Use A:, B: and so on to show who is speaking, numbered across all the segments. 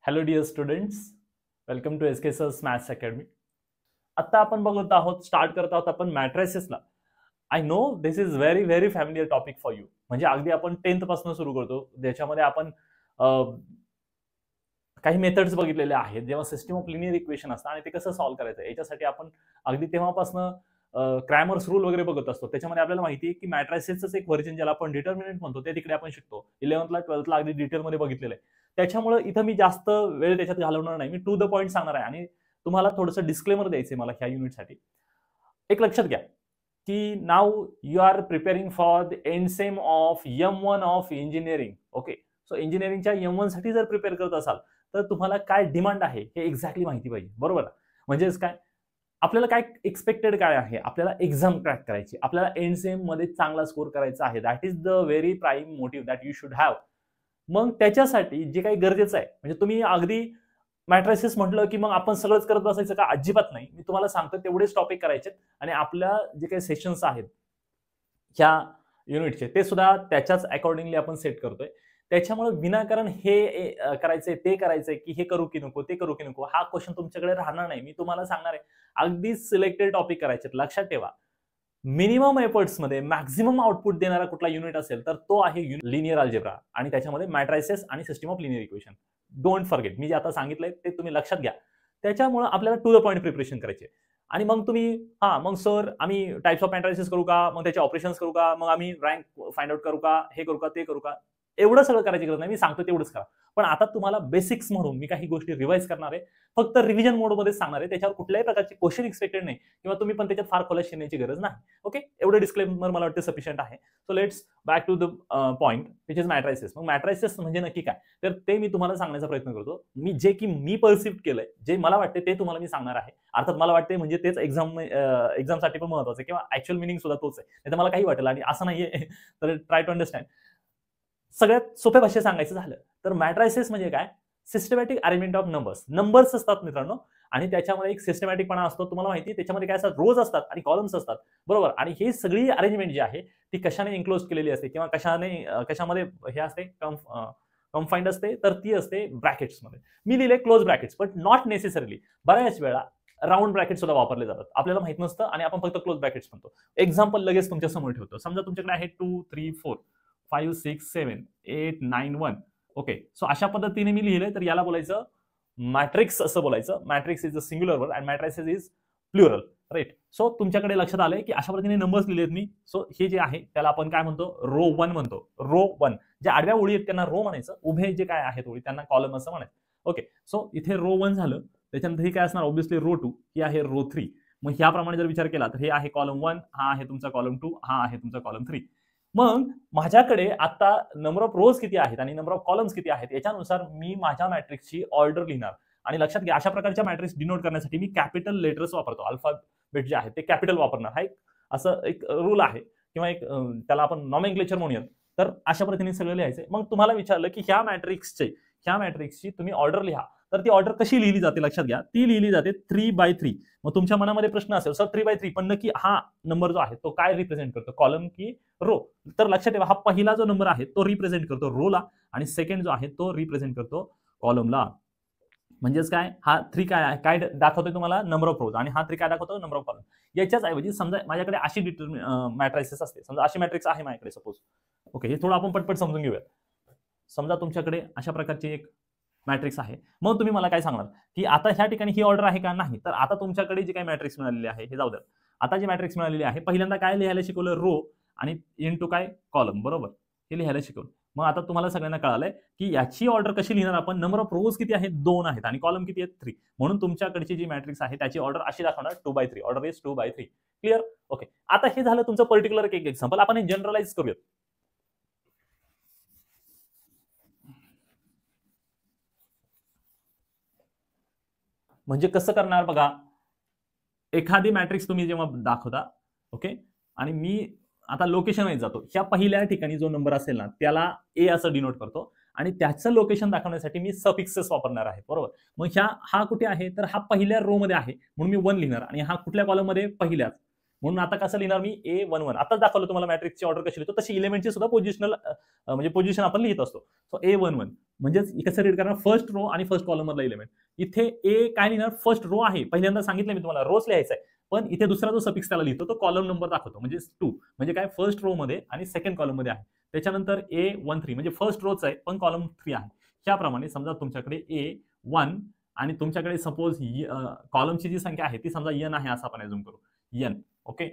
A: Hello dear students, welcome to S K sir's maths academy. आता आपण बघत आहोत, स्टार्ट करत आहोत आपण मॅट्रिसेसला. I know this is very very familiar topic for you. म्हणजे अगदी आपण 10th पासून सुरू करतो, ज्याच्यामध्ये आपण काही मेथड्स बघितलेले आहेत, जेव्हा सिस्टम ऑफ लिनियर इक्वेशन असतं आणि ते कसं सॉल्व्ह करायचं याच्यासाठी आपण अगदी तेव्हापासून क्रॅमर्स रूल वगैरे बघत असतो. त्याच्यामध्ये आपल्याला माहिती आहे की मॅट्रिसेसचं एक व्हर्जन ज्याला आपण डिटर्मिनंट म्हणतो ते तिकडे आपण शिकतो. 11th ला 12th ला अगदी डिटेलमध्ये बघितलेलं आहे. त्याच्यामुळे इथं मी जास्त वेळ त्याच्यात घालवणार नाही. मी टू द पॉइंट सांगणार आहे आणि तुम्हाला थोडंसं डिस्क्लेमर द्यायचंय मला ह्या युनिटसाठी. एक लक्षात घ्या की now you are preparing for the end sem of M1 of engineering. Okay, so इंजिनिअरिंगच्या M1 साठी जर प्रिपेअर करत असाल तर तुम्हाला काय डिमांड आहे हे एक्झॅक्टली माहिती पाहिजे, बरोबर. म्हणजेच काय आपल्याला काय एक्सपेक्टेड काय आहे, आपल्याला एक्झाम क्रॅक करायची, आपल्याला एंड सेम मध्ये चांगला स्कोर करायचा आहे. That is the very prime motive that you should have. मग त्याच्यासाठी जे काही गरजेचं आहे, म्हणजे तुम्ही अगदी मॅट्रिसेस म्हटलं की मग आपण सगळंच करत बसायचं का? अजिबात नाही. मी तुम्हाला सांगतो तेवढेच टॉपिक करायचे आणि आपल्या जे काही सेशन्स आहेत ह्या युनिटचे ते सुद्धा त्याच्याच अकॉर्डिंगली आपण सेट करतोय. त्याच्यामुळे विनाकारण हे करायचंय ते करायचंय की हे करू की नको ते करू की नको हा क्वेश्चन तुमच्याकडे राहणार नाही. मी तुम्हाला सांगणार आहे अगदी सिलेक्टेड टॉपिक करायचे. लक्षात ठेवा, मिनिमम एफर्ट्स मध्ये मॅक्झिमम आउटपुट देणारा कुठला युनिट असेल तर तो आहे लिनियर अल्जेब्रा आणि त्याच्यामध्ये मॅट्रिसेस आणि system of linear equation. Don't forget, मी जे आता सांगितलंय ते तुम्ही लक्षात घ्या. त्याच्यामुळे आपल्याला टू द पॉइंट प्रिपरेशन करायचे. आणि मग तुम्ही मग सर आम्ही टाइप्स ऑफ मॅट्रिसेस करू का, मग त्याचे ऑपरेशन्स करू का, मग आम्ही रँक फाइंड आउट करू का, हे करू का ते करू का, एवढं सगळं करायची गरज नाही. मी सांगतो तेवढंच करा. पण आता तुम्हाला बेसिक्स म्हणून मी काही गोष्टी रिवाइज करणार आहे, फक्त रिव्हिजन मोडमध्ये सांगणार आहे. त्याच्यावर कुठल्याही प्रकारचे क्वेश्चन एक्सपेक्टेड नाही किंवा तुम्ही पण त्याच्यात फार खोलात शिरण्याची गरज नाही. ओके, एवढं डिस्क्लेमर मला वाटतं सफिशियंट आहे. So let's back to the point which is matrices. मग मॅट्रिसेस म्हणजे नक्की काय, तर ते मी तुम्हाला सांगण्याचा प्रयत्न करतो. मी पर्सिव्ह केलंय, जे मला वाटते ते तुम्हाला मी सांगणार आहे. अर्थात मला वाटते म्हणजे तेच एक्झामसाठी पण महत्वाचं आहे किंवा ऍक्च्युअल मिनिंग सुद्धा तोच आहे. नाही तर मला काही वाटेल आणि असं नाहीये. तर ट्राय टू अंडरस्टँड. सगळ्यात सोप्या भाषेत सांगायचं झालं तर मॅट्रिसेस म्हणजे काय, systematic arrangement of numbers. Numbers असतात मित्रांनो आणि त्याच्यामध्ये एक सिस्टमॅटिकपणा असतो. तुम्हाला माहिती आहे त्याच्यामध्ये काय असतात, रोज असतात आणि कॉलम्स असतात, बरोबर. आणि ही सगळी अरेंजमेंट जी आहे ती कशाने इन्क्लोज केलेली असते किंवा कशामध्ये हे असते, कन्फाइंड असते, तर ती असते ब्रॅकेट्समध्ये. मी लिहिले close brackets, but not necessarily. बऱ्याच वेळा राऊंड ब्रॅकेट सुद्धा वापरले जातात, आपल्याला माहित नसतं आणि आपण फक्त क्लोज ब्रॅकेट्स म्हणतो. एक्झाम्पल लगेच तुमच्या समोर ठेवतो. समजा तुमच्याकडे आहे 2 3 4 5 6 7 8 9 1. ओके, सो अशा पद्धतीने मी लिहिलंय. तर याला बोलायचं मॅट्रिक्स असं बोलायचं. Matrix is a singular word and matrices is plural, right. So तुमच्याकडे लक्षात आलंय की अशा पद्धतीने नंबर्स लिहिलेत मी. सो हे जे आहे त्याला आपण काय म्हणतो, रो 1 म्हणतो. रो 1 जे आडव्या ओळी आहेत त्यांना रो म्हणायचं, उभे जे काय आहेत ओळी त्यांना कॉलम असं म्हणायचं. ओके, सो इथे रो 1 झालं. त्याच्यानंतर हे काय असणार, ऑब्व्हियसली रो 2, ही आहे रो 3. मग ह्याप्रमाणे जर विचार केला तर हे आहे कॉलम 1, हा आहे तुमचा कॉलम 2, हा आहे तुमचा कॉलम 3. मग माझ्याकडे आता नंबर ऑफ रोज किती आहेत आणि नंबर ऑफ कॉलम्स किती आहेत याच्यानुसार मी माझ्या मॅट्रिक्सची ऑर्डर लिहिणार. आणि लक्षात घ्या, अशा प्रकारच्या मॅट्रिक्स डिनोट करण्यासाठी मी कॅपिटल लेटर्स वापरतो. अल्फाबेट जे आहे ते कॅपिटल वापरणार. हा असं एक रूल आहे किंवा एक त्याला आपण नॉमेनक्लेचर म्हणूयात. तर अशा पद्धतीने सगळं लिहायचंय. मग तुम्हाला विचारलं की ह्या मॅट्रिक्सची तुम्ही ऑर्डर लिहा, तर ती ऑर्डर कशी लिहिली जाते लक्षात घ्या. ती लिहिली जाते 3/3. मग तुमच्या मनामध्ये प्रश्न असेल, सर 3/3 पण नक्की हा नंबर जो आहे तो काय रिप्रेझेंट करतो, कॉलम की रो? तर लक्षात ठेवा, हा पहिला जो नंबर आहे तो रिप्रेझेंट करतो रोला आणि सेकंड जो आहे तो रिप्रेझेंट करतो कॉलमला. म्हणजेच काय, हा 3 काय दाखवतोय तुम्हाला, नंबर ऑफ रोज, आणि हा 3 काय दाखवतो, नंबर ऑफ कॉलम. याच्याच ऐवजी समजा माझ्याकडे अशी मॅट्रिसेस असते, समजा अशी मॅट्रिक्स आहे माझ्याकडे सपोज. ओके, हे थोडं आपण पटपट समजून घेऊया. समजा तुमच्याकडे अशा प्रकारची एक मॅट्रिक्स आहे. मग तुम्ही मला काय सांगणार की आता ह्या ठिकाणी ही ऑर्डर आहे का? नाही. तर आता तुमच्याकडे जी काही मॅट्रिक्स मिळालेली आहे हे जाऊ द्या. आता जी मॅट्रिक्स मिळालेली आहे पहिल्यांदा काय लिहायला शिकवलं, रो आणि इनटू काय, कॉलम, बरोबर. हे लिहायला शिकवलं. मग आता तुम्हाला सगळ्यांना कळालंय की याची ऑर्डर कशी लिहिणार आपण. नंबर ऑफ रोज किती आहेत, 2 आहेत आणि कॉलम किती आहेत, 3. म्हणून तुमच्याकडची जी मॅट्रिक्स आहे त्याची ऑर्डर अशी दाखवणार 2/3. Order is 2/3. क्लिअर? ओके, आता हे झालं तुमचं पर्टिक्युलर एक एक्झाम्पल. आपण हे जनरलाइज करूयात. म्हणजे कसं करणार बघा, एखादी मॅट्रिक्स तुम्ही जेव्हा दाखवता, ओके, आणि मी आता लोकेशन वाईज जातो. ह्या पहिल्या ठिकाणी जो नंबर असेल ना त्याला ए असं डिनोट करतो आणि त्याचं लोकेशन दाखवण्यासाठी मी सफिक्सेस वापरणार आहे, बरोबर. मग हा कुठे आहे, तर हा पहिल्या रो मध्ये आहे म्हणून मी 1 लिहिणार आणि हा कुठल्या कॉलम मध्ये, पहिल्याच. म्हणून आता कसं लिहिणार मी A11. आताच दाखवलं तुम्हाला मॅट्रिक्सची ऑर्डर कशी लिहितो, तशी इलेमेंटची सुद्धा पोझिशनल म्हणजे पोझिशन आपण लिहित असतो. सो A11 म्हणजेच कसं रीड करणार, फर्स्ट रो आणि फर्स्ट कॉलम मधला इलेमेंट. इथे ए काय लिहिणार, फर्स्ट रो आहे, पहिल्यांदा सांगितलं मी तुम्हाला रोज लिहायचा आहे, पण इथे दुसरा जो सफिक्स त्याला लिहितो तो कॉलम नंबर दाखवतो, म्हणजे 2 म्हणजे काय, फर्स्ट रो मध्ये आणि सेकंड कॉलम मध्ये आहे. त्याच्यानंतर A13 म्हणजे फर्स्ट रोच आहे पण कॉलम 3 आहे. त्याप्रमाणे समजा तुमच्याकडे A1 आणि तुमच्याकडे सपोज कॉलमची जी संख्या आहे ती समजा n आहे असं आपण अझ्युम करू, n. ओके,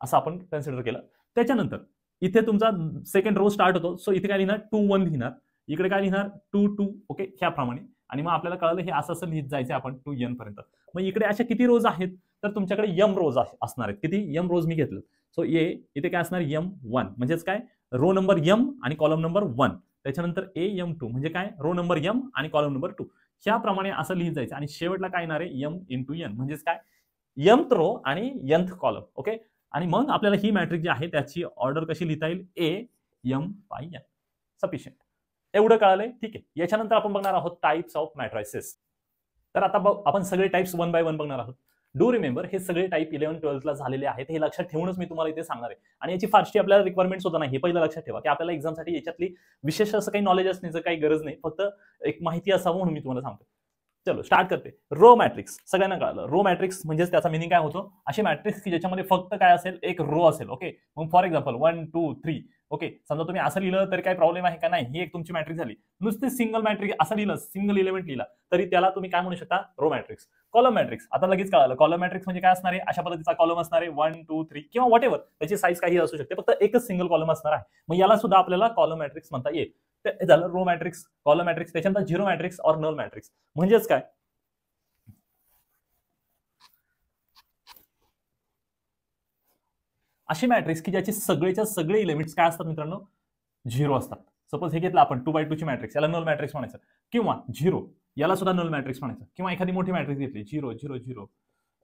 A: असं आपण कन्सिडर केलं. त्याच्यानंतर इथे तुमचा सेकंड रो स्टार्ट होतो, सो इथे काय लिहिणार, 2 1 लिहिणार, इकडे काय लिहिणार 2 2. ओके, ह्याप्रमाणे. आणि मग आपल्याला कळलं हे असं असं लिहित जायचं आपण 2 n पर्यंत. मग इकडे अशा किती रोज आहेत, तर तुमच्याकडे m रोज असणार आहेत. किती, m रोज मी घेतलं. सो इथे काय असणार, m1 म्हणजेच काय, रो नंबर m आणि कॉलम नंबर 1. त्याच्यानंतर am2 म्हणजे काय, रो नंबर m आणि कॉलम नंबर 2. ह्याप्रमाणे असं लिहित जायचं. आणि शेवटला काय येणार आहे, m इंटू n म्हणजेच काय, mth रो आणि nth कॉलम. ओके, आणि मग आपल्याला ही मॅट्रिक्स जी आहे त्याची ऑर्डर कशी लिहिता येईल, A m n. सफिशियंट. एवढं कळालंय, ठीक आहे. याच्यानंतर आपण बघणार आहोत टाइप्स ऑफ मॅट्रायसेस. तर आता आपण सगळे टाइप्स 1 बाय 1 बघणार आहोत. डू रिमेंबर हे सगळे टाइप 11 12 ला झालेले आहेत, हे लक्षात ठेवूनच मी तुम्हाला इथे सांगणार आहे. आणि याची फारशी आपल्याला रिक्वायरमेंट सुद्धा नाही, हे पहिलं लक्षात ठेवा की आपल्याला एक्झामसाठी याच्यातली विशेष असं काही नॉलेज असण्याचं काही गरज नाही, फक्त एक माहिती असावं म्हणून मी तुम्हाला सांगतो. चलो स्टार्ट करते. रो मॅट्रिक्स सगळ्यांना कळलं. रो मॅट्रिक्स म्हणजेच त्याचा मिनिंग काय होतो, अशी मॅट्रिक्स की ज्याच्यामध्ये फक्त काय असेल, एक रो असेल. ओके, मग फॉर एक्झाम्पल 1 2 3. ओके, समजा तुम्ही असं लिहिलं तरी काही प्रॉब्लेम आहे का, नाही, ही एक तुमची मॅट्रिक्स झाली. नुसती सिंगल मॅट्रिक्स असं लिहिलं, सिंगल इलेमेंट लिहिला तरी त्याला तुम्ही काय म्हणू शकता, रो मॅट्रिक्स. कॉलम मॅट्रिक्स आता लगेच कळालं. कॉलम मॅट्रिक्स म्हणजे काय असणार आहे, अशा पद्धतीचा कॉलम असणार आहे 1 2 3 किंवा व्हॉट एव्हर, त्याची साईज काही असू शकते, फक्त एकच सिंगल कॉलम असणार आहे. मग याला सुद्धा आपल्याला कॉलम मॅट्रिक्स म्हणता येईल. ते झालं रो मॅट्रिक्स, कॉलम मॅट्रिक्स. त्याच्यानंतर झिरो मॅट्रिक्स और नल मॅट्रिक्स म्हणजेच काय, अशी मॅट्रिक्स की ज्याचे सगळेच्या सगळे एलिमेंट्स काय असतात मित्रांनो, झिरो असतात. सपोज हे घेतलं आपण 2 बाय 2 ची मॅट्रिक्स, याला नल मॅट्रिक्स म्हणायचं, किंवा झिरो याला सुद्धा नल मॅट्रिक्स म्हणायचं. किंवा एखादी मोठी मॅट्रिक्स घेतली 0 0 0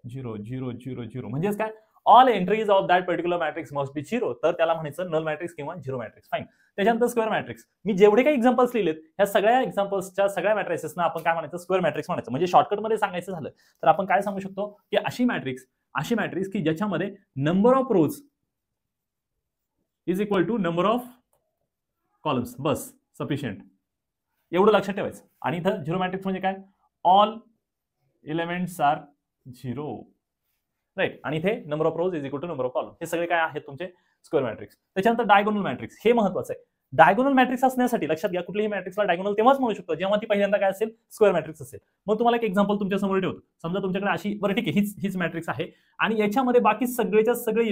A: 0 0 0 0 म्हणजेच काय, all entries of that particular matrix must be 0, तर त्याला म्हणायचं नल मॅट्रिक्स किंवा झिरो मॅट्रिक्स. फाईन. त्याच्यानंतर स्क्वेअर मॅट्रिक्स. मी जेवढे काही एक्झाम्पल्स लिहिलेत ह्या सगळ्या एक्झाम्पल्सच्या सगळ्या मॅट्रिक्सना आपण काय म्हणायचं, स्क्वेअर मॅट्रिक्स म्हणायचं. म्हणजे शॉर्टकटमध्ये सांगायचं झालं तर आपण काय सांगू शकतो की अशी मॅट्रिक्स की ज्याच्यामध्ये number of rows is equal to number of columns, बस सफिशियंट. एवढं लक्षात ठेवायचं. आणि इथं झिरो मॅट्रिक्स म्हणजे काय, all elements are zero, right. आणि इथे number of rows is equal to number of column. हे सगळे काय आहेत तुमचे स्क्वेअर मॅट्रिक्स. त्याच्यानंतर डायगोनल मॅट्रिक्स, हे महत्वाचं आहे. डायगोनल मॅट्रिक्स असण्यासाठी लक्षात घ्या, कुठलीही मॅट्रिक्सला डायगोनल तेव्हाच म्हणू शकतो जेव्हा ती पहिल्यांदा काय असेल, स्क्वेअर मॅट्रिक्स असेल. मग तुम्हाला एक एक्झाम्पल तुमच्या समोर ठेवतो. समजा तुमच्याकडे अशी, बरं ठीक आहे, हीच मॅट्रिक्स आहे आणि याच्यामध्ये बाकी सगळेच्या सगळे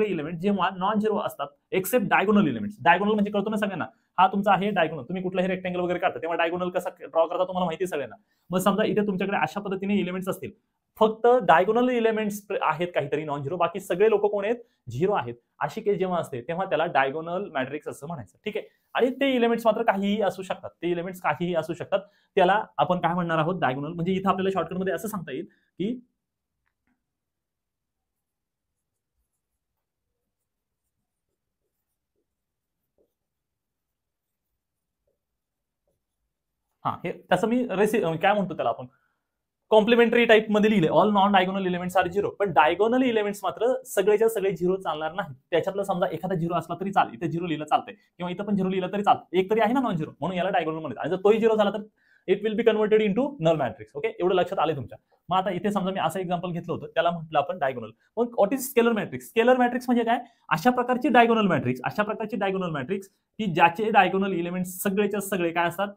A: इलेमेंट्स जेव्हा नॉन झिरो असतात एक्सेप्ट डायगोनल इलेमेंट्स. डायगोनल म्हणजे कळतो ना सगळ्यांना, हा तुमचा आहे डायगोनल. तुम्ही कुठलाही रेक्टँगल वगैरे काढता तेव्हा डायगोनल कसा ड्रॉ करता तुम्हाला माहिती आहे सगळ्यांना. मग समजा इथे तुमच्याकडे अशा पद्धतीने इलेमेंट्स असतील, फक्त डायगोनल इलेमेंट्स आहेत काहीतरी नॉन झिरो, बाकी सगळे लोक कोण आहेत, झिरो आहेत. अशी केस जेव्हा असते तेव्हा त्याला डायगोनल मॅट्रिक्स असं म्हणायचं. ठीक आहे. आणि ते इलेमेंट्स मात्र काहीही असू शकतात, त्याला आपण काय म्हणणार आहोत, डायगोनल. म्हणजे इथं आपल्याला शॉर्टकटमध्ये असं सांगता येईल की हे तसं मी काय म्हणतो त्याला आपण कॉम्प्लिमेंटरी टाइप मध्ये लिहिले, all non diagonal elements are zero. पण डायगोनल एलिमेंट्स मात्र सगळेच्या सगळे झिरो चालणार नाही. त्याच्यातला समजा एखादा झिरो असला तरी चालेल, इथे झिरो लिहिलं चालतंय, किंवा इथं पण झिरो लिहिलं तरी चालतं, एक तरी आहे ना नॉन झिरो, म्हणून याला डायगोनल म्हणतात. आणि जर तोही झिरो झाला तर it will be converted into null matrix. Okay, एवढं लक्षात आलंय तुमच्या. मग आता इथे समजा मी असं एक्झाम्पल घेतलं होतं, त्याला म्हटलं आपण डायगोनल. मग what is scalar matrix. Scalar matrix म्हणजे काय, अशा प्रकारची डायगोनल मॅट्रिक्स की ज्याचे डायगोनल एलिमेंट्स सगळेच्या सगळे काय असतात,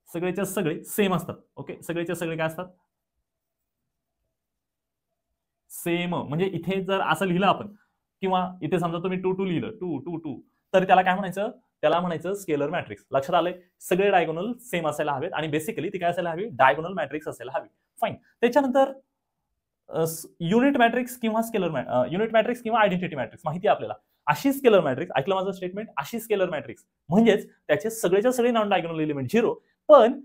A: सगळेच्या सगळे सेम असतात. ओके, सगळेच्या सगळे काय असतात, सेम. म्हणजे इथे जर असं लिहिलं आपण, किंवा इथे समजा तुम्ही 2 2 लिहिलं, 2 2 2, तर त्याला काय म्हणायचं, त्याला म्हणायचं स्केलर मॅट्रिक्स. लक्षात आलंय, सगळे डायगोनल सेम असायला हवेत आणि बेसिकली ती काय असायला हवी, डायगोनल मॅट्रिक्स असायला हवी. फाईन. त्याच्यानंतर युनिट मॅट्रिक्स किंवा आयडेंटिटी मॅट्रिक्स माहिती आहे आपल्याला. अशी स्केलर मॅट्रिक्स, ऐकलं माझं स्टेटमेंट, अशी स्केलर मॅट्रिक्स म्हणजेच त्याचे सगळेच्या सगळे नॉन डायगोनल एलिमेंट झिरो, पण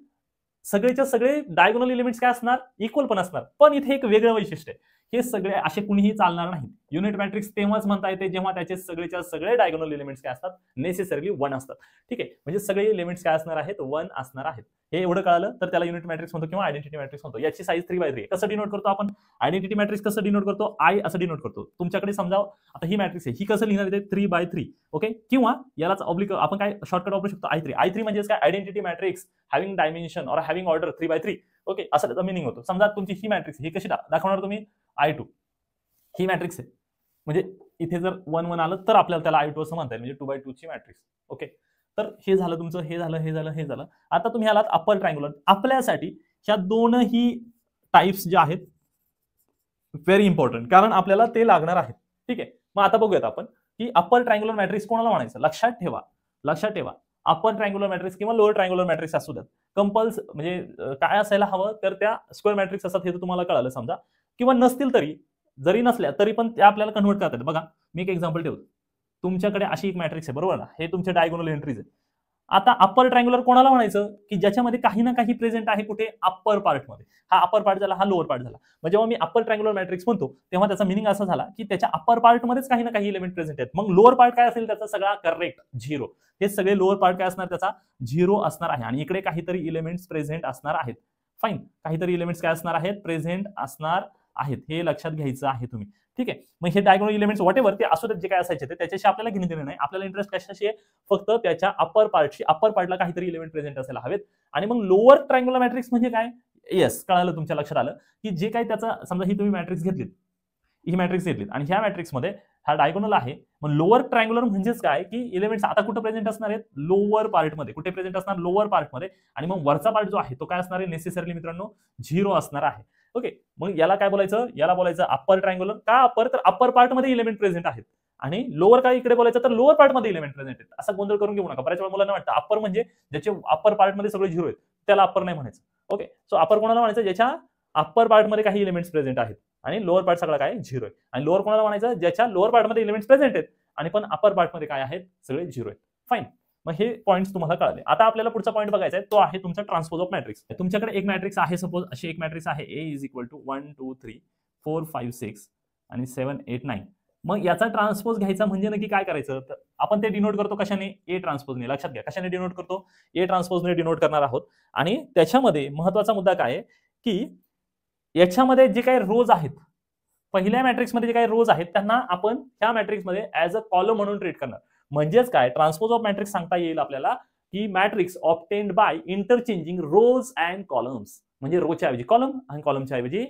A: सगळेच्या सगळे डायगोनल एलिमेंट्स काय असणार, इक्वल पण असणार. पण इथे एक वेगळं वैशिष्ट्य आहे हे सगळे असे कुणीही चालणार नाही. युनिट मॅट्रिक्स तेव्हाच म्हणता येते जेव्हा त्याचे सगळेच्या सगळे डायगोनल एलिमेंट्स काय असतात, नेसेसरली 1 असतात. ठीक आहे, म्हणजे सगळे एलिमेंट्स काय असणार आहेत, 1 असणार आहेत. हे एवढं कळालं तर त्याला युनिट मॅट्रिक्स म्हणतो किंवा आयडेंटिटी मॅट्रिक्स म्हणतो. याची साईज 3x3. कसं डिनोट करतो आपण आयडेंटिटी मॅट्रिक्स, कसं डिनोट करतो, आय असं डिनोट करतो. तुमच्याकडे समजा आता ही मॅट्रिक्स आहे, ही कसं लिहिणार आहे 3x3. ओके, किंवा यालाच ऑब्लिक आपण काय शॉर्टकट वापरू शकतो I3 म्हणजे काय, आयडेंटिटी मॅट्रिक्स हॅव्हिंग डायमेन्शन और हॅव्हिंग ऑर्डर 3x3. ओके, असं त्याचा मिनिंग होतो. समजा तुमची ही मॅट्रिक्स ही कशी दाखवणार तुम्ही, I2 ही मॅट्रिक्स आहे, म्हणजे इथे जर 1 1 आलं तर आपल्याला त्याला I2 असं म्हणता येईल, म्हणजे 2x2 ची मॅट्रिक्स. ओके, तर हे झालं तुमचं, हे झालं, हे झालं, हे झालं. आता तुम्ही आलात अप्पर ट्रायंग्युलर. आपल्यासाठी ह्या दोनही टाइप्स जे आहेत व्हेरी इम्पॉर्टंट, कारण आपल्याला ते लागणार आहेत. ठीक आहे, मग आता बघूयात आपण की अप्पर ट्रायंग्युलर मॅट्रिक्स कोणाला म्हणायचं. लक्षात ठेवा अप्पर ट्रायंग्युलर मॅट्रिक्स किंवा लोअर ट्रायंग्युलर मॅट्रिक्स असू द्यात, कंपल्स म्हणजे काय असायला हवं तर त्या स्क्वेअर मॅट्रिक्स असतात हे तर तुम्हाला कळालं समजा, किंवा नसतील तरी, जरी नसल्या तरी पण त्या आपल्याला कन्व्हर्ट करतात. बघा मी एक एक्झाम्पल ठेवतो. तुमच्याकडे अशी एक मॅट्रिक्स आहे बरोबर ना, हे तुमचे डायगोनल एंट्रीज आहे. आता अप्पर ट्रायंग्युलर कोणाला म्हणायचं की ज्याच्यामध्ये काही ना काही प्रेझेंट आहे कुठे, अप्पर पार्टमध्ये. हा अप्पर पार्ट झाला, हा लोअर पार्ट झाला. मग जेव्हा मी अप्पर ट्रायंग्युलर मॅट्रिक्स म्हणतो तेव्हा त्याचा मिनिंग असा झाला की त्याच्या अप्पर पार्टमध्येच काही ना काही एलिमेंट प्रेझेंट आहेत. मग लोअर पार्ट काय असेल त्याचा सगळा करेक्ट 0. हे सगळे लोअर पार्ट काय असणार, त्याचा 0 असणार आहे. आणि इकडे काहीतरी एलिमेंट्स प्रेझेंट असणार आहेत. फाईन, काहीतरी एलिमेंट्स काय असणार आहेत, प्रेझेंट असणार आहेत. हे लक्षात घ्यायचं आहे तुम्ही. ठीक आहे, मग हे डायगोनल एलिमेंट्स व्हॉटएव्हर ते असू देत, जे काय असायचे ते त्याच्याशी आपल्याला घेणं देणं नाही. आपल्याला इंटरेस्ट कशाशी आहे, फक्त त्याच्या अप्पर पार्टला काहीतरी एलिमेंट प्रेझेंट असायला हवेत. आणि मग लोअर ट्रायंग्युलर मॅट्रिक्स म्हणजे काय, येस कळालं, तुमच्या लक्षात आलं की जे काही त्याचा समजा ही तुम्ही मॅट्रिक्स घेतलीत, ही मॅट्रिक्स घेतलीत आणि ह्या मॅट्रिक्स मध्ये हा डायगोनल आहे. मग लोअर ट्रायंग्युलर म्हणजेच काय की एलिमेंट्स आता कुठे प्रेझेंट असणार आहेत, लोअर पार्टमध्ये. कुठे प्रेझेंट असणार, लोअर पार्टमध्ये. आणि मग वरचा पार्ट जो आहे तो काय असणार आहे, नेसेसरली मित्रांनो 0 असणार आहे. ओके, मग याला काय बोलायचं, याला बोलायचं अप्पर ट्रायंग्युलर. का अप्पर, तर अप्पर पार्टमध्ये एलिमेंट प्रेझेंट आहेत. आणि लोअर काय इकडे बोलायचं, तर लोअर पार्टमध्ये एलिमेंट प्रेझेंट आहेत. असा गोंधळ करून घेऊ नका. बऱ्याच वेळा मुलांना वाटतं अप्पर म्हणजे ज्याचे अप्पर पार्टमध्ये सगळे 0 आहेत त्याला अप्पर नाही म्हणायचं. ओके, सो अप्पर कोणाला म्हणायचं, ज्याच्या अप्पर पार्टमध्ये काही एलिमेंट्स प्रेझेंट आहेत आणि लोअर पार्ट सगळा काय 0 आहे. आणि लोअर कोणाला म्हणायचं, ज्याच्या लोअर पार्टमध्ये एलिमेंट्स प्रेझेंट आहेत आणि पण अप्पर पार्टमध्ये काय आहेत, सगळे 0 आहेत. फाईन, मग हे पॉईंट्स तुम्हाला कळले. आता आपल्याला पुढचा पॉईंट बघायचा आहे, तो आहे तुमचा ट्रान्सपोज ऑफ मॅट्रिक्स. तुमच्याकडे एक मॅट्रिक्स आहे, सपोज अशी एक मॅट्रिक्स आहे, A इज इक्वल टू 1 2 3 4 5 6 आणि 7 8 9. मग याचा ट्रान्सपोज घ्यायचा म्हणजे नक्की काय करायचं, तर आपण ते डिनोट करतो कशाने, ए ट्रान्सपोजने. लक्षात घ्या कशाने डिनोट करतो, ए ट्रान्सपोजने डिनोट करणार आहोत. आणि त्याच्यामध्ये महत्वाचा मुद्दा काय आहे की याच्यामध्ये जे काही रोज आहेत, पहिल्या मॅट्रिक्समध्ये जे काही रोज आहेत त्यांना आपण ह्या मॅट्रिक्समध्ये ऍज अ कॉलम म्हणून ट्रीट करणार. म्हणजेच काय, ट्रान्सपोज ऑफ मॅट्रिक्स सांगता येईल आपल्याला की matrix obtained by interchanging rows and columns. म्हणजे रोजच्या ऐवजी कॉलम आणि कॉलमच्या ऐवजी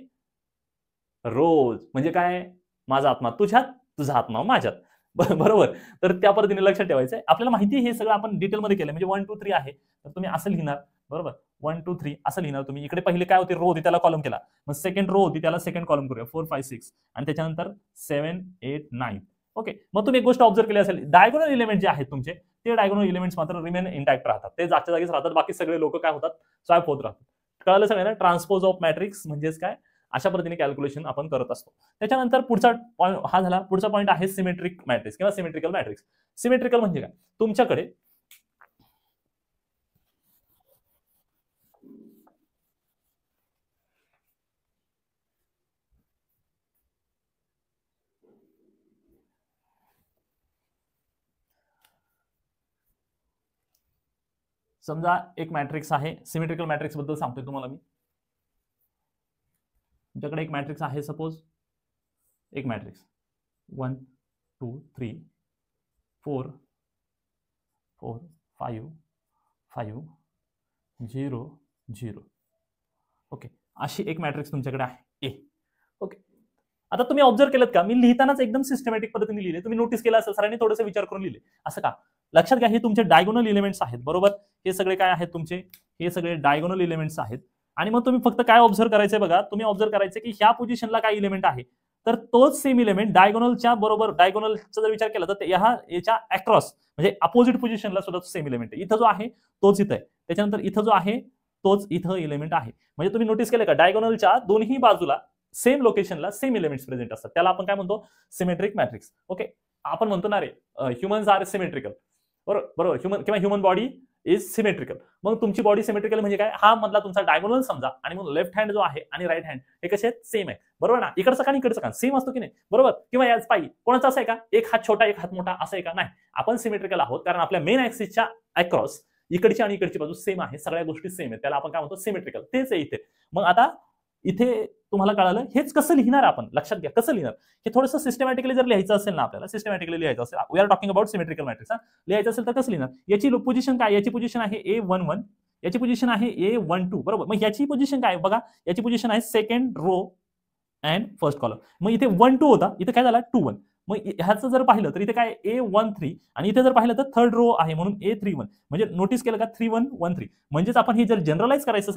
A: रोज. म्हणजे काय, माझा आत्मा तुझ्यात, तुझा आत्मा माझ्यात. बरोबर, तर त्या पद्धतीने लक्षात ठेवायचं. आपल्याला माहिती हे सगळं आपण डिटेलमध्ये केलं. म्हणजे 1 2 3 आहे तर तुम्ही असं लिहिणार, बरोबर 1 2 3 असं लिहिणार तुम्ही. इकडे पहिले काय होते, रो होती त्याला कॉलम केला. मग सेकंड रो होती त्याला सेकंड कॉलम करूया, 4 5 6 आणि त्याच्यानंतर 7 8 9. ओके, मग तुम्ही एक गोष्ट ऑब्झर्व केली असेल, डायगोनल एलिमेंट जे आहेत तुमचे ते डायगोनल एलिमेंट्स मात्र रिमेन इंटॅक्ट राहतात. ते जागच्या जागीच राहतात. बाकी सगळे लोक काय होतात, स्वॅप होत राहतात. कळलं सगळ्यांना ट्रान्सपोज ऑफ मॅट्रिक्स म्हणजेच काय, अशा पद्धतीने कॅल्क्युलेशन आपण करत असतो. त्याच्यानंतर पुढचा पॉईंट हा झाला. पुढचा पॉईंट आहे सिमेट्रिक मॅट्रिक्स किंवा सिमेट्रिकल मॅट्रिक्स. सिमेट्रिकल म्हणजे काय, तुमच्याकडे समजा एक मॅट्रिक्स आहे, सिमेट्रिकल मॅट्रिक्स बद्दल सांगतोय तुम्हाला मी. तुमच्याकडे एक मॅट्रिक्स आहे, सपोज एक मॅट्रिक्स 1 2 3 4 4 5 5 0 0. ओके, अशी एक मॅट्रिक्स तुमच्याकडे आहे, ए. ओके, आता तुम्ही ऑब्झर्व केलं का, मी लिहितानाच एकदम सिस्टमॅटिक पद्धतीने लिहिले. तुम्ही नोटीस केलं असेल, सरांनी थोडंसं विचार करून लिहिले. असं का, लक्षात घ्या हे तुमचे डायगोनल एलिमेंट्स आहेत, बरोबर. हे सगळे काय आहेत तुमचे, हे सगळे डायगोनल एलिमेंट्स आहेत. आणि मग तुम्ही फक्त काय ऑब्झर्व करायचंय बघा, तुम्ही ऑब्झर्व करायचं की ह्या पोझिशनला काय एलिमेंट आहे, तर तोच सेम एलिमेंट डायगोनलच्या बरोबर, डायगोनलचा जर विचार केला तर याच्या अक्रॉस म्हणजे अपोजिट पोझिशनला सुद्धा सेम एलिमेंट आहे. इथं जो आहे तोच इथं आहे, त्याच्यानंतर इथं जो आहे तोच इथं एलिमेंट आहे. म्हणजे तुम्ही नोटीस केलं का, डायगोनलच्या दोन्ही बाजूला सेम लोकेशनला सेम एलिमेंट्स प्रेझेंट असतात. त्याला आपण काय म्हणतो, सिमेट्रिक मॅट्रिक्स. ओके, आपण म्हणतो ना रे ह्युमन्स आर सिमेट्रिकल, बरोबर. ह्युमन किंवा ह्युमन बॉडी इज सिमेट्रिकल. मग तुमची बॉडी सिमेट्रिकल म्हणजे काय, हा मधला तुमचा डायगोनल समजा आणि मग लेफ्ट हँड जो आहे आणि राईट हँड हे कसे आहेत, सेम आहे, बरोबर ना. इकडचं कान इकडचं कान सेम असतो की नाही, बरोबर. किंवा याच पायी कोणाचा असं आहे का, एक हात छोटा एक हात मोठा असं आहे का, नाही. आपण सिमेट्रिकल आहोत कारण आपल्या मेन ऍक्सिसच्या अक्रॉस इकडची आणि इकडची बाजू सेम आहे, सगळ्या गोष्टी सेम आहेत, त्याला आपण काय म्हणतो, सिमेट्रिकल. तेच आहे इथे. मग आता इथे तुम्हाला कळालं हेच कसं लिहिणार आपण, लक्षात घ्या कसं लिहिणार. हे थोडंसं सिस्टमॅटिकली जर लिहायचं असेल ना, आपल्याला सिस्टमॅटिकली लिहायचं असेल, we are talking about symmetrical matrix, लिहायचं असेल तर कसं लिहिणार. याची पोझिशन काय, याची पोझिशन आहे A11, याची पोझिशन आहे A12, बरोबर. मग याची पोझिशन काय बघा, याची पोझिशन आहे second row and first column. मग इथे 1 2 होता, इथे काय झाला 2 1. मग ह्याचं जर पाहिलं तर इथे काय A13 आणि इथे जर पाहिलं तर थर्ड रो आहे म्हणून A31. म्हणजे नोटीस केलं का 3113. म्हणजेच आपण हे जर जनरलाइज करायचं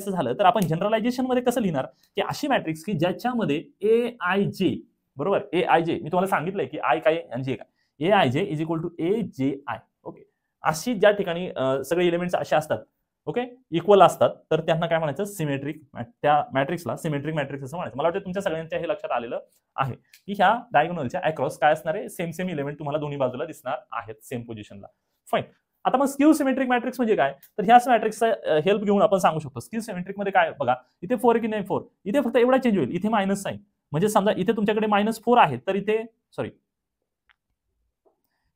A: झालं तर आपण जनरलायझेशन मध्ये कसं लिहिणार, की अशी मॅट्रिक्स की ज्याच्यामध्ये AIJ, बरोबर, AIJ मी तुम्हाला सांगितलंय की आय काय आणि जे काय, AIJ is equal to AJI. Okay, अशी ज्या ठिकाणी सगळे एलिमेंट्स असे असतात, ओके, इक्वल असतात, तर त्यांना काय म्हणायचं, सिमेट्रिक. त्या मॅट्रिक्सला सिमेट्रिक मॅट्रिक्स असं म्हणायचं. मला वाटतं तुमच्या सगळ्यांच्या हे लक्षात आलेलं आहे की ह्या डायगोनलच्या अक्रॉस काय असणार आहे, सेम एलिमेंट तुम्हाला दोन्ही बाजूला दिसणार आहेत सेम पोझिशनला. फाईन. आता मग स्क्यू सिमेट्रिक मॅट्रिक्स म्हणजे काय, तर ह्याच मॅट्रिक्सचा हेल्प घेऊन आपण सांगू शकतो. स्क्यू सिमेट्रिक मध्ये काय बघा, इथे 4 की नाही 4, इथे फक्त एवढा चेंज होईल, इथे मायनस साइन. म्हणजे समजा इथे तुमच्याकडे -4 आहे तर इथे सॉरी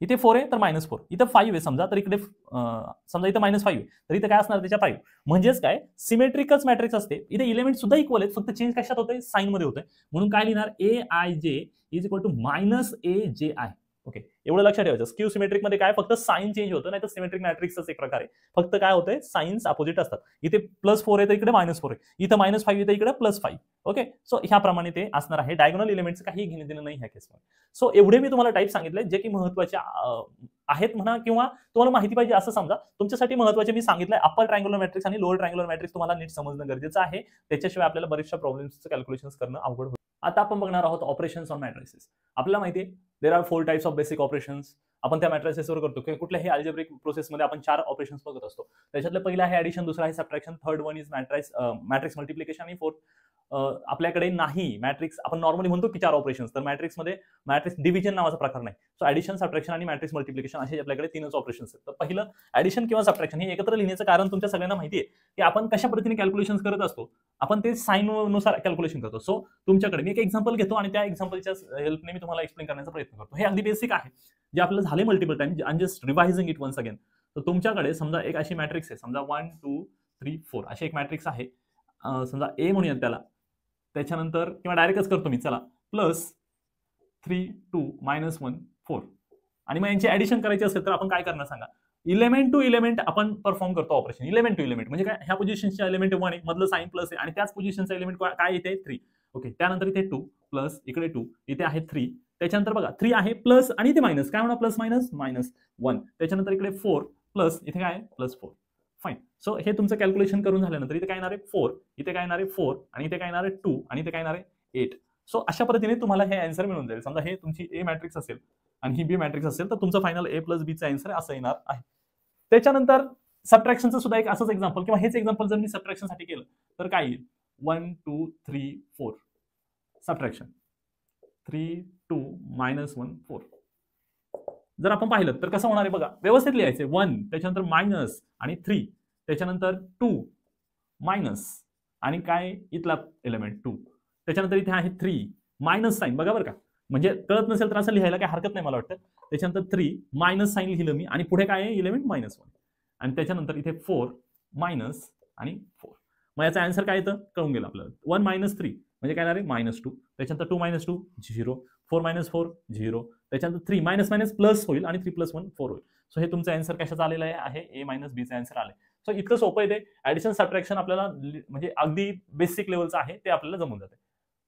A: इथे 4 आहे तर -4, इथे 5 आहे समजा, तर इकडे समजा इथे -5 आहे तर इथे काय असणार त्याच्या 5. म्हणजेच काय, सिमेट्रिकच मॅट्रिक्स असते. इथे एलिमेंट सुद्धा इक्वल आहेत, फक्त चेंज कशात होतंय, साइन मध्ये होतंय. म्हणून काय लिहिणार, AIJ is equal to -AJI. Okay, एवढं लक्षात ठेवायचं. स्क्यू सिमेट्रिक मध्ये काय फक्त साइन चेंज होतं, नाही तर सिमेट्रिक मॅट्रिक्सच एक प्रकार आहे. फक्त काय होतंय, साइन्स अपोजिट असतात. इथे +4 आहे तर इकडे -4 आहे, इथे -5 आहे तर इकडे +5. ओके, सो ह्याप्रमाणे ते असणार आहे. डायगोनल एलिमेंट्स काही घेणं देणं नाही ह्या केसमध्ये. सो एवढे मी तुम्हाला टाईप सांगितले जे की महत्त्वाचे आहेत म्हणा, किंवा तुम्हाला माहिती पाहिजे असं समजा. तुमच्यासाठी महत्त्वाचे मी सांगितलंय, अप्पर ट्रायंग्युलर मॅट्रिक्स आणि लोअर ट्रायंग्युलर मॅट्रिक्स तुम्हाला नीट समजणं गरजेचं आहे. त्याच्याशिवाय आपल्याला बरेचशा प्रॉब्लेम्सचं कॅल्क्युलेशन्स करणं अवघड होईल. आता आपण बघणार आहोत ऑपरेशन्स ऑन मॅट्रिसेस. आपल्याला माहिती आहे there are 4 types of basic operations. आपण त्या मॅट्रिसेसवर करतो किंवा कुठल्याही अल्जेब्रिक प्रोसेसमध्ये आपण 4 ऑपरेशन्स बघत असतो. त्याच्यातलं पहिलं आहे ऍडिशन, दुसरं आहे subtraction, third one is matrix multiplication आणि फोर्थ आपल्याकडे नाही. मॅट्रिक्स आपण नॉर्मली म्हणतो की 4 ऑपरेशन्स, तर मॅट्रिक्समध्ये मॅट्रिक्स डिव्हिजन नावाचा प्रकार नाही. सो ऍडिशन, सबट्रॅक्शन आणि मॅट्रिक्स मल्टिप्लिकेशन असे आपल्याकडे 3च ऑपरेशन्स आहेत. तर पहिलं ऍडिशन किंवा सबट्रॅक्शन हे एकत्र लिहिण्याचं कारण तुमच्या सगळ्यांना माहिती आहे की आपण कशा पद्धतीने कॅल्क्युलेशन करत असतो, आपण ते साइन नुसार कॅल्क्युलेशन करतो. सो तुमच्याकडे मी एक एक्झाम्पल घेतो आणि त्या एक्झाम्पलच्या हेल्पने मी तुम्हाला एक्सप्लेन करण्याचा प्रयत्न करतो. हे अगदी बेसिक आहे, जे आपल्याला झाले मल्टिपल टाइम, आणि just revising it once again. तर तुमच्याकडे समजा एक अशी मॅट्रिक्स आहे, समजा 1 2 3 4 अशी एक मॅट्रिक्स आहे. समजा ए म्हणूयात त्याला. त्याच्यानंतर किंवा डायरेक्टच करतो मी, चला, +3 2 -1 4. आणि मग यांची ऍडिशन करायची असेल तर आपण काय करणार सांगा, इलेमेंट टू इलेमेंट आपण परफॉर्म करतो ऑपरेशन. इलेमेंट टू इलेमेंट म्हणजे काय, ह्या पोझिशनच्या एलिमेंट 1 आहे, मधलं साइन प्लस आहे, आणि त्याच पोझिशनचा एलिमेंट काय इथे 3. ओके, त्यानंतर इथे 2 प्लस, इकडे 2, इथे आहे 3. त्याच्यानंतर बघा 3 आहे प्लस आणि इथे मायनस, काय होणार प्लस मायनस -1. त्याच्यानंतर इकडे 4 प्लस, इथे काय +4. फाईन. सो हे तुमचं कॅल्क्युलेशन करून झाल्यानंतर इथे काय येणार आहे 4, इथे काय येणार आहे 4, आणि इथे काय येणार आहे 2, आणि इथे काय येणार आहे 8. सो अशा पद्धतीने तुम्हाला हे आन्सर मिळून जाईल. समजा हे तुमची ए मॅट्रिक्स असेल आणि ही बी मॅट्रिक्स असेल, तर तुमचं फायनल A + B चा आन्सर असं येणार आहे. त्याच्यानंतर सबट्रॅक्शनचं सुद्धा एक असंच एक्झाम्पल, किंवा हेच एक्झाम्पल जर मी सबट्रॅक्शनसाठी केलं तर काय येईल, 1 2 3 4 सबट्रॅक्शन, 3 2 -1 4. जर आपण पाहिलं तर कसं होणार आहे बघा, व्यवस्थित लिहायचे. 1 त्याच्यानंतर मायनस आणि 3, त्याच्यानंतर 2 मायनस आणि काय इथला एलिमेंट 2, त्याच्यानंतर इथे आहे 3 मायनस साइन, बघा बरं का, म्हणजे कळत नसेल तर असं लिहायला काही हरकत नाही मला वाटतं. त्याच्यानंतर 3 मायनस साइन लिहिलं मी, आणि पुढे काय आहे एलिमेंट -1, आणि त्याच्यानंतर इथे 4 मायनस आणि 4. मग याचा आन्सर काय येतं कळून गेलं आपल्याला. 1 - 3 म्हणजे काय येणार आहे -2, त्याच्यानंतर 2 - 2 0, 4 - 4 0, त्याच्यानंतर 3 मायनस प्लस होईल आणि 3 + 1 4 होईल. सो हे तुमचं आन्सर कशाचं आलेलं आहे, A - B चं आन्सर आलंय. सो इतकं सोपं आहे ते. ऍडिशन सबट्रॅक्शन आपल्याला म्हणजे अगदी बेसिक लेवलचं आहे, ते आपल्याला जमून जाते.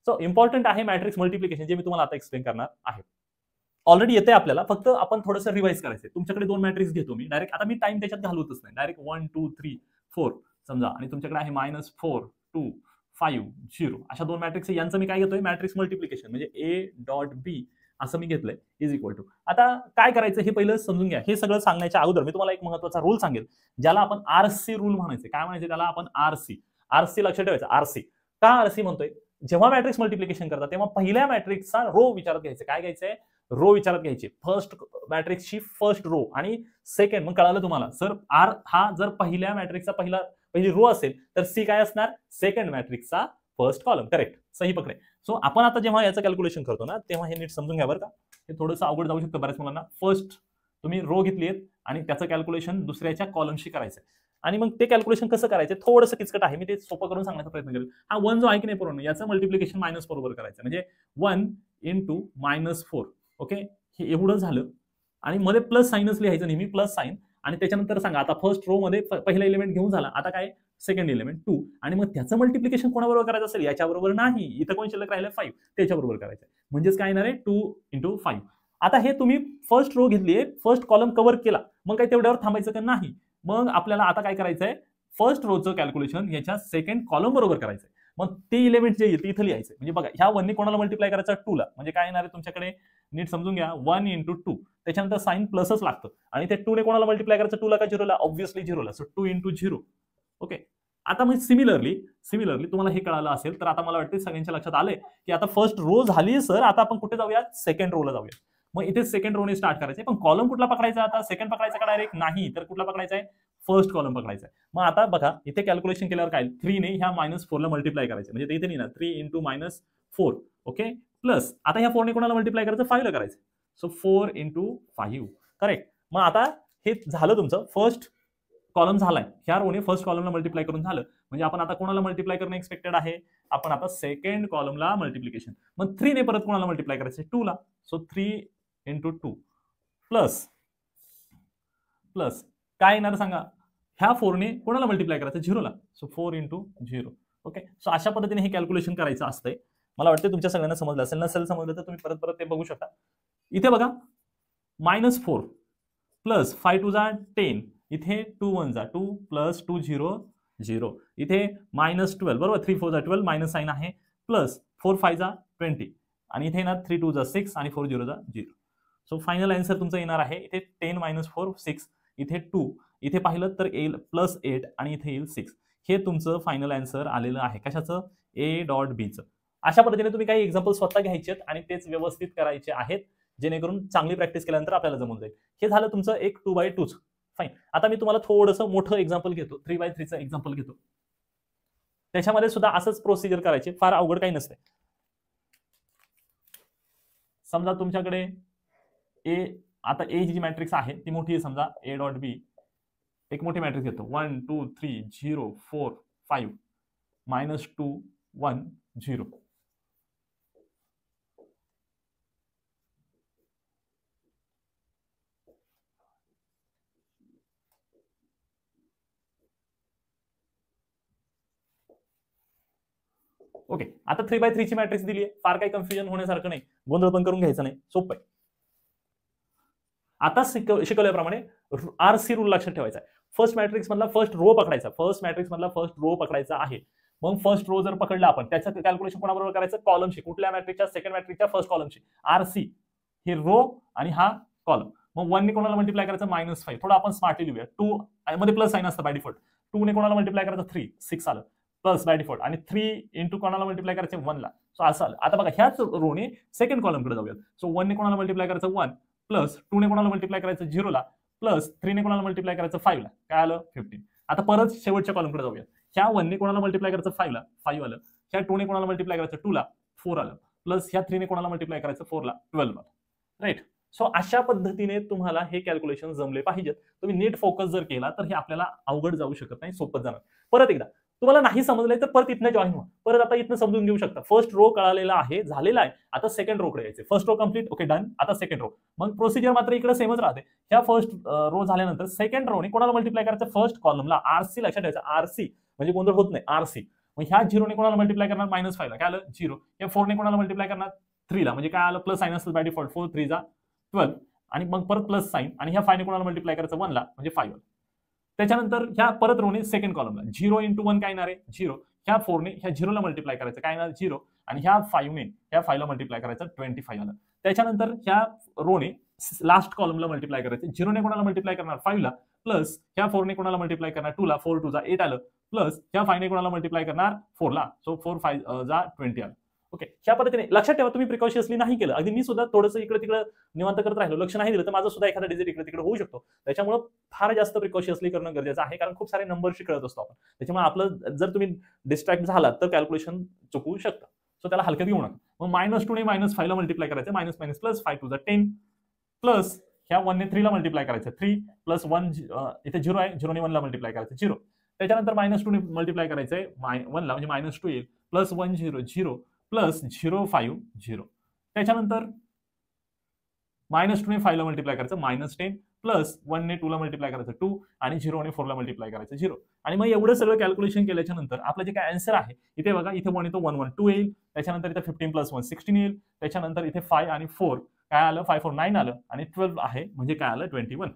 A: सो इम्पॉर्टंट आहे मॅट्रिक्स मल्टिप्लिकेशन, जे मी तुम्हाला आता एक्सप्लेन करणार आहे. ऑलरेडी येते आपल्याला, फक्त आपण थोडंसं रिवाइज करायचं. तुमच्याकडे 2 मॅट्रिक्स घेतो मी डायरेक्ट, आता मी टाइम त्याच्यात घालवतच नाही, डायरेक्ट 1 2 3 4 समजा, आणि तुमच्याकडे आहे -4 2 5 0 अशा 2 मॅट्रिक्स. यांचं मी काय घेतोय, मॅट्रिक्स मल्टिप्लिकेशन, म्हणजे A.B असं मी घेतलंय इज इक्वल टू. आता काय करायचं हे पहिलं समजून घ्या. हे सगळं सांगण्याच्या अगोदर मी तुम्हाला एक महत्त्वाचा रूल सांगेल, ज्याला आपण RC रूल म्हणायचे. काय म्हणायचे त्याला आपण, RC लक्षात ठेवायचं. RC का RC म्हणतोय, जेव्हा मॅट्रिक्स मल्टिप्लिकेशन करतात तेव्हा पहिल्या मॅट्रिक्सचा रो विचारात घ्यायचा. काय घ्यायचंय, रो विचारात घ्यायचे. फर्स्ट मॅट्रिक्सची फर्स्ट रो आणि सेकंड. मग कळालं तुम्हाला सर आर हा जर पहिल्या मॅट्रिक्सचा पहिली रो असेल तर सी काय असणार, सेकंड मॅट्रिक्सचा फर्स्ट कॉलम. करेक्ट, सही पकडे. सो आपण आता जेव्हा याचं कॅल्क्युलेशन करतो ना तेव्हा हे नीट समजून घ्या बरं का, हे थोडंसं अवघड जाऊ शकतं बऱ्याच मुलांना. फर्स्ट तुम्ही रो घेतलीत आणि त्याचं कॅल्क्युलेशन दुसऱ्याच्या कॉलमशी करायचं आणि मग ते कॅल्क्युलेशन कसं करायचं थोडंसं किचकट आहे, मी ते सोपं करून सांगण्याचा प्रयत्न करेल. हा 1 जो आहे की नाही पूर्ण याचं मल्टिप्लिकेशन -4 बरोबर करायचं, म्हणजे 1 × -4. ओके, हे एवढं झालं आणि मध्ये प्लस साईनच लिहायचं नेहमी, प्लस साईन. आणि त्याच्यानंतर सांगा आता फर्स्ट रो मध्ये पहिला एलिमेंट घेऊन झाला, आता काय सेकंड एलिमेंट 2 आणि मग त्याचं मल्टिप्लिकेशन कोणाबरोबर करायचं असेल, याच्याबरोबर नाही, इथं कोण शिल्लक राहिलं 5, त्याच्याबरोबर करायचं. म्हणजेच काय येणार आहे 2 × 5. आता हे तुम्ही फर्स्ट रो घेतलीये, फर्स्ट कॉलम कव्हर केला, मग काय तेवढ्यावर थांबायचं का नाही. मग आपल्याला आता काय करायचंय, फर्स्ट रोचं कॅल्क्युलेशन याच्या सेकंड कॉलम बरोबर करायचंय. मग ते एलिमेंट जे येते इथं लिहायचं. म्हणजे बघा ह्या 1 ने कोणाला मल्टिप्लाय करायचं 2 ला, म्हणजे काय येणार आहे तुमच्याकडे नीट समजून घ्या 1 × 2. त्याच्यानंतर साइन प्लसच लागतं आणि ते 2 ने कोणाला मल्टिप्लाय करायचं 2 ला का 0 ला, ऑब्व्हियसली 0 ला. सो 2 × 0. ओके, आता मग सिमिलरली तुम्हाला हे कळालं असेल तर आता मला वाटतं सगळ्यांच्या लक्षात आलंय की आता फर्स्ट रो झाली सर, आता आपण कुठे जाऊया, सेकंड रोला जाऊया. मग इथे सेकंड रोने स्टार्ट करायचंय, पण कॉलम कुठला पकडायचा आता, सेकंड पकडायचा का डायरेक्ट, नाही तर कुठला पकडायचा आहे, फर्स्ट कॉलम पकडायचा आहे. मग आता बघा इथे कॅल्क्युलेशन केल्यावर काय 3 ने ह्या -4 ला मल्टिप्लाय करायचं, म्हणजे इथे नाही ना 3 × -4. ओके, प्लस आता ह्या 4 ने कोणाला मल्टिप्लाय करायचं 5 ला करायचं. सो 4 × 5. करेक्ट. मग आता हे झालं तुमचं फर्स्ट कॉलम झालाय, ह्या रोने फर्स्ट कॉलमला मल्टिप्लाय करून झालं, म्हणजे आपण आता कोणाला मल्टिप्लाय करणं एक्सपेक्टेड आहे, आपण आता सेकंड कॉलमला मल्टिप्लिकेशन. मग 3 ने परत कोणाला मल्टिप्लाय करायचं 2 ला. सो 3 × 2 प्लस काय येणार सांगा, ह्या 4 ने कोणाला मल्टिप्लाय करायचं 0 ला. सो 4 × 0. ओके, सो अशा पद्धतीने हे कॅल्क्युलेशन करायचं असतंय. मला वाटतं तुमच्या सगळ्यांना समजलं असेल, नसेल समजलं तर तुम्ही परत ते बघू शकता. इथे बघा -4 प्लस 5 2 जा 10, इथे 2 1 जा 2 प्लस 2 0 0, इथे -12 बरोबर, 3 4 जा 12 मायनस साइन आहे, प्लस 4 5 जा 20 आणि इथे ना 3 2 जा 6 आणि 4 0 जा 0. सो फायनल आन्सर तुमचं येणार आहे इथे 10 - 4 6, इथे 2, इथे पाहिलं तर येईल +8 आणि इथे येईल 6. हे तुमचं फायनल आन्सर आलेलं आहे कशाचं, A.B चं. अशा पद्धतीने तुम्ही काही एक्झाम्पल स्वतः घ्यायचे आणि तेच व्यवस्थित करायचे आहेत, जेणेकरून चांगली प्रॅक्टिस केल्यानंतर आपल्याला जमून जाईल. हे झालं तुमचं एक 2x2. फाईन. आता मी तुम्हाला थोडंसं मोठं एक्झाम्पल घेतो, 3x3चं एक्झाम्पल घेतो. त्याच्यामध्ये सुद्धा असंच प्रोसिजर करायचे, फार अवघड काही नसते. समजा तुमच्याकडे आता ए जी मॅट्रिक्स आहे ती मोठी आहे, समजा A.B एक मोठी मॅट्रिक्स घेतो 1 2 3 0 4 5 -2 1 0. ओके, आता 3x3 ची मॅट्रिक्स दिली आहे, फार काही कन्फ्युजन होण्यासारखं नाही, गोंधळ पण करून घ्यायचा नाही, सोपं आहे. आता शिकवल्याप्रमाणे RC रूल लक्षात ठेवायचा आहे. फर्स्ट मॅट्रिक्स मधला फर्स्ट रो पकडायचा, फर्स्ट मॅट्रिक्स मधला फर्स्ट रो पकडायचा आहे. मग फर्स्ट रो जर पकडला आपण, त्याचं कॅल्क्युलेशन कोणाबरोबर करायचं, कॉलमशी, कुठल्या मॅट्रिक्सच्या, सेकंड मॅट्रिक्सच्या फर्स्ट कॉलमशी. RC हे रो आणि हा कॉलम. मग 1 ने कोणाला मल्टिप्लाय करायचं -5, थोडं आपण स्मार्टली लिहूया. 2 मध्ये प्लस साइन असतं बाय डिफॉल्ट. 2 ने कोणाला मल्टिप्लाय करायचं 3 6 आलं प्लस बाय डिफॉल्ट, आणि 3 × कोणाला मल्टिप्लाय करायचं 1 ला. सो असं आलं. आता बघा ह्याच रोने सेकंड कॉलम कडे जाऊयात. सो 1 ने कोणाला मल्टिप्लाय करायचं 1 प्लस 2 ने कोणाला मल्टिप्लाय करायचं 0 ला प्लस 3 ने कोणाला मल्टिप्लाय करायचं 5 ला, काय आलं 15. आता परत शेवटच्या कॉलम कडे जाऊया. ह्या 1 ने कोणाला मल्टिप्लाय करायचं 5 ला 5 आलं, ह्या 2 ने कोणाला मल्टिप्लाय करायचं 2 ला 4 आलं, प्लस ह्या 3 ने कोणाला मल्टिप्लाय करायचं 4 ला 12 आलं. राईट. सो अशा पद्धतीने तुम्हाला हे कॅल्क्युलेशन जमले पाहिजेत. तुम्ही नीट फोकस जर केला तर हे आपल्याला अवघड जाऊ शकत नाही, सोपं जाणार. परत एकदा तुम्हाला नाही समजलंय तर परत इथनं जॉईन व्हा, परत आता इथनं समजून घेऊ शकता. फर्स्ट रो कळालेला आहे, झालेला आहे, आता सेकंड रो कडे यायचे. First row complete, okay done. आता सेकंड रो, मग प्रोसिजर मात्र इकडे सेमच राहते. ह्या फर्स्ट रो झाल्यानंतर सेकंड रोने कोणाला मल्टिप्लाय करायचं, फर्स्ट कॉलमला RC लक्षात ठेवायचं, RC म्हणजे गोंधळ होत नाही, RC. मग ह्या 0 ने कोणाला मल्टिप्लाय करणार -5 ला, काय आलं 0. या 4 ने कोणाला मल्टिप्लाय करणार 3 ला, म्हणजे काय आलं प्लस साइन असतं बाय डिफॉल्ट, 4 3 जा 12, आणि मग परत प्लस साइन, आणि ह्या 5 ने कोणाला मल्टिप्लाय करायचं 1 ला, म्हणजे 5 आलं. त्याच्यानंतर ह्या परत रोने सेकंड कॉलमला 0 × 1 काय येणार आहे 0. ह्या 4 ने ह्या 0 ला मल्टिप्लाय करायचं, काय येणार 0, आणि ह्या 5 ने ह्या 5 ला मल्टिप्लाय करायचं 25 आलं. त्याच्यानंतर ह्या रोने लास्ट कॉलमला मल्टिप्लाय करायचं, 0 ने कोणाला मल्टिप्लाय करणार 5 ला, प्लस ह्या 4 ने कोणाला मल्टिप्लाय करणार 2 ला, 4 2 जा 8 आलं, प्लस ह्या 5 ने कोणाला मल्टिप्लाय करणार 4 ला, सो 4 5 जा 20 आलं. ओके, ह्या पद्धतीने लक्षात ठेवा, तुम्ही प्रिकॉशियसली नाही केलं, अगदी मी सुद्धा थोडंसं इकडे तिकडे निवांत करत राहिलो, लक्ष नाही दिलं, तर माझं सुद्धा एखादा डिजिट इकडे तिकडे होऊ शकतो. त्याच्यामुळे फार जास्त प्रिकॉशियसली करणं गरजेचं आहे, कारण खूप सारे नंबरशी कळत असतो आपण. त्याच्यामुळे आपलं जर तुम्ही डिस्ट्रॅक्ट झालात तर कॅल्क्युलेशन चुकवू शकतं. सो त्याला हलक्यात घेऊ नका. मग -2 ने -5 ला मल्टिप्लाय करायचं, minus plus 5 to the 10 plus ह्या 1 ने 3 ला मल्टिप्लाय करायचं, 3 प्लस 1 इथे 0 आहे, 0 ने 1 ला मल्टिप्लाय करायचं, 0. त्याच्यानंतर -2 ने मल्टिप्लाय करायचंय 1 ला, म्हणजे -2 येईल, प्लस 1 0 0 प्लस 0 5 0. त्याच्यानंतर -2 ने 5 ला मल्टिप्लाय करायचं, -10 प्लस 1 ने 2 ला मल्टिप्लाय करायचं 2 आणि 0 ने 4 ला मल्टिप्लाय करायचं 0. आणि मग एवढं सगळं कॅल्क्युलेशन केल्याच्या नंतर आपलं जे काय आन्सर आहे, इथे बघा, इथे 1 येतो, 1 1 2 येईल. त्याच्यानंतर इथे 15 प्लस 1 16 येईल. त्याच्यानंतर इथे 5 आणि 4 काय आलं, 5 4 9 आलं आणि 12 आहे, म्हणजे काय आलं 21.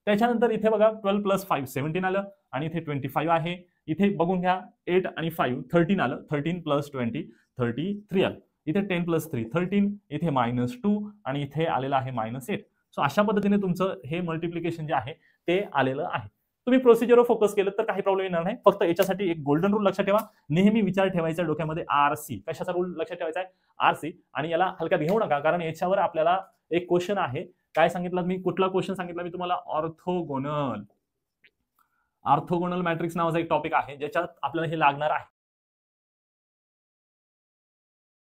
A: त्याच्यानंतर इथे बघा 12 प्लस 5 17 आलं आणि इथे 25 आहे. इथे बघून घ्या 8 आणि 5 13 आलं, 13 प्लस 20 33 आलं. इथे 10 प्लस 3 13, इथे -2 आणि इथे आलेलं आहे -8. सो अशा पद्धतीने तुमचं हे मल्टिप्लिकेशन जे आहे ते आलेलं आहे. तुम्ही प्रोसिजरवर फोकस केलं तर काही प्रॉब्लेम येणार नाही. फक्त याच्यासाठी एक गोल्डन रूल लक्षात ठेवा, नेहमी विचार ठेवायचा डोक्यामध्ये RC. कशाचा रूल लक्षात ठेवायचा आहे? RC. आणि याला हलक्यात घेऊ नका, कारण याच्यावर आपल्याला एक क्वेश्चन आहे. काय सांगितलं मी, कुठला क्वेश्चन सांगितला मी तुम्हाला? ऑर्थोगोनल मॅट्रिक्स नावाचा एक टॉपिक आहे, ज्याच्यात आपल्याला हे लागणार आहे.